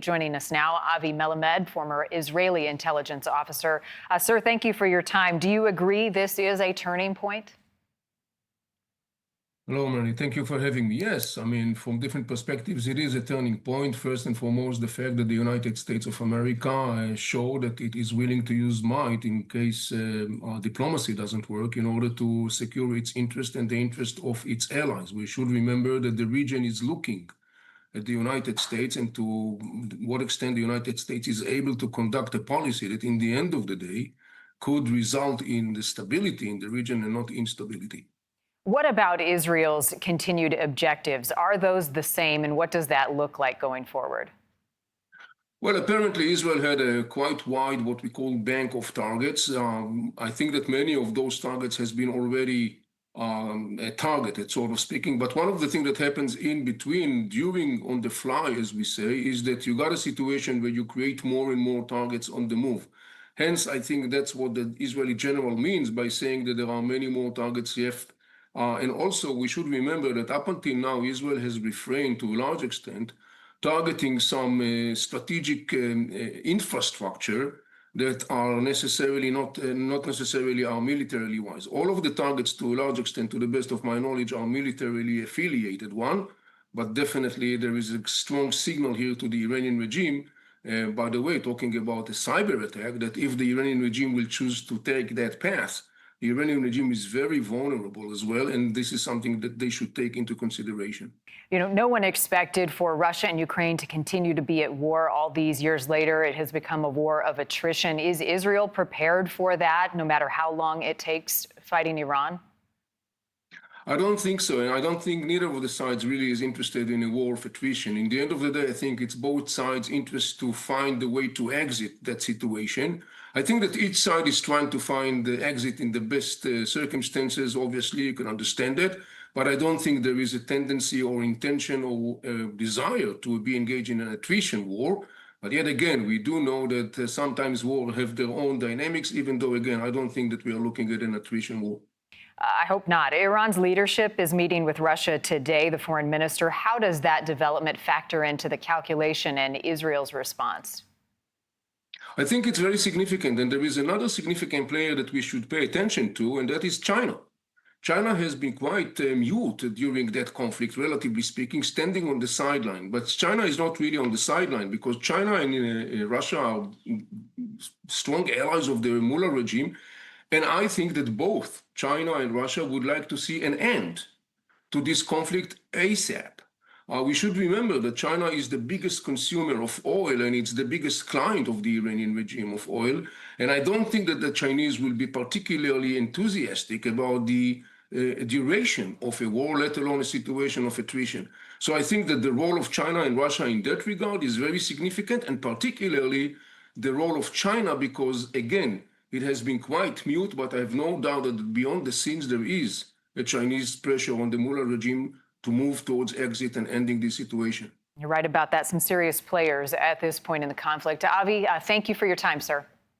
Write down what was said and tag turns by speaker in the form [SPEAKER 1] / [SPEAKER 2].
[SPEAKER 1] Joining us now, Avi Melamed, former Israeli intelligence officer. Sir, thank you for your time. Do you agree this is a turning point?
[SPEAKER 2] Hello, Mary. Thank you for having me. Yes, I mean, from different perspectives, it is a turning point. First and foremost, the fact that the United States of America showed that it is willing to use might in case diplomacy doesn't work in order to secure its interest and the interest of its allies. We should remember that the region is looking at the United States and to what extent the United States is able to conduct a policy that in the end of the day could result in the stability in the region and not instability.
[SPEAKER 1] What about Israel's continued objectives? Are those the same, and what does that look like going forward?
[SPEAKER 2] Well, apparently Israel had a quite wide, what we call bank of targets. I think that many of those targets has been already targeted, sort of speaking. But one of the things that happens in between, during on the fly, as we say, is that you got a situation where you create more and more targets on the move. Hence, I think that's what the Israeli general means by saying that there are many more targets left. And also, we should remember that up until now, Israel has refrained to a large extent, targeting some strategic infrastructure that are necessarily not necessarily are militarily wise. All of the targets, to a large extent, to the best of my knowledge, are militarily affiliated one, but definitely there is a strong signal here to the Iranian regime. By the way, talking about a cyber attack, that if the Iranian regime will choose to take that path, the Iranian regime is very vulnerable as well, and this is something that they should take into consideration.
[SPEAKER 1] You know, no one expected for Russia and Ukraine to continue to be at war all these years later. It has become a war of attrition. Is Israel prepared for that, no matter how long it takes fighting Iran?
[SPEAKER 2] I don't think so, and I don't think neither of the sides really is interested in a war of attrition. In the end of the day, I think it's both sides' interest to find the way to exit that situation. I think that each side is trying to find the exit in the best circumstances. Obviously, you can understand that, but I don't think there is a tendency or intention or desire to be engaged in an attrition war. But yet again, we do know that sometimes war have their own dynamics, even though, again, I don't think that we are looking at an attrition war.
[SPEAKER 1] I hope not. Iran's leadership is meeting with Russia today, the foreign minister. How does that development factor into the calculation and Israel's response?
[SPEAKER 2] I think it's very significant, and there is another significant player that we should pay attention to, and that is China. China has been quite mute during that conflict, relatively speaking, standing on the sideline. But China is not really on the sideline because China and Russia are strong allies of the Mullah regime. And I think that both China and Russia would like to see an end to this conflict ASAP. We should remember that China is the biggest consumer of oil, and it's the biggest client of the Iranian regime of oil. And I don't think that the Chinese will be particularly enthusiastic about the duration of a war, let alone a situation of attrition. So I think that the role of China and Russia in that regard is very significant, and particularly the role of China, because, again, it has been quite mute, but I have no doubt that beyond the scenes there is a Chinese pressure on the Mullah regime to move towards exit and ending this situation.
[SPEAKER 1] You're right about that. Some serious players at this point in the conflict. Avi, thank you for your time, sir.